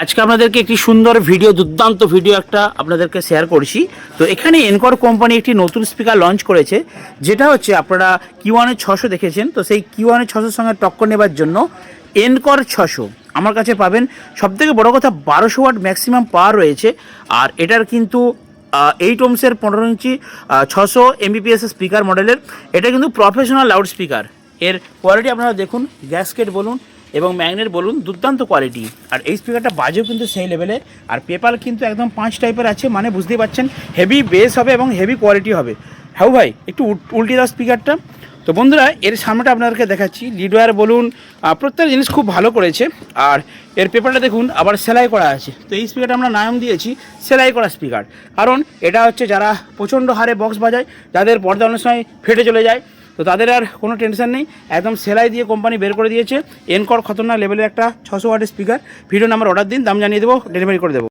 আজকে আপনাদেরকে একটি সুন্দর ভিডিও, দুর্দান্ত ভিডিও একটা আপনাদেরকে শেয়ার করছি। তো এখানে এনকর কোম্পানি একটি নতুন স্পিকার লঞ্চ করেছে, যেটা হচ্ছে আপনারা কিউ1 600 দেখেছেন। তো সেই কিউ1 600 সঙ্গে টক্কর নেবার জন্য এনকর 600 আমার কাছে পাবেন। সবথেকে বড় কথা 1200 ওয়াট ম্যাক্সিমাম পাওয়ার রয়েছে। আর এটার কিন্তু 8 ওমসের 15 ইঞ্চি 600 এমবিপিএস স্পিকার মডেলের। এটা কিন্তু প্রফেশনাল লাউড স্পিকার। এর কোয়ালিটি আপনারা দেখুন, গ্যাসকেট বলুন এবং ম্যাগনেট বলুন, দুর্দান্ত কোয়ালিটি। আর এই স্পিকারটা বাজেও কিন্তু সেই লেভেলে। আর পেপাল কিন্তু একদম 5 টাইপের আছে, মানে বুঝতেই পারছেন হেভি বেস হবে এবং হেভি কোয়ালিটি হবে। হ্যাঁ ভাই, একটু উল্টে দাও স্পিকারটা। তো বন্ধুরা, এর সামনেটা আপনাদেরকে দেখাচ্ছি। লিড ওয়্যার বলুন, প্রত্যেকটা জিনিস খুব ভালো করেছে। আর এর পেপারটা দেখুন, আবার সেলাই করা আছে। তো এই স্পিকারটা আমরা নাম দিয়েছি সেলাই করা স্পিকার, কারণ এটা হচ্ছে যারা প্রচণ্ড হারে বক্স বাজায়, যাদের পর্দা অনেক সময় ফেটে চলে যায়, তো তাদের আর কোনো টেনশন নেই। একদম সেলাই দিয়ে কোম্পানি বের করে দিয়েছে। এনকর খতরনাক লেভেলের একটা 600 ওয়াটের স্পিকার। ভিডিও নাম্বার অর্ডার দিন, দাম জানিয়ে দেবো, ডেলিভারি করে দেবো।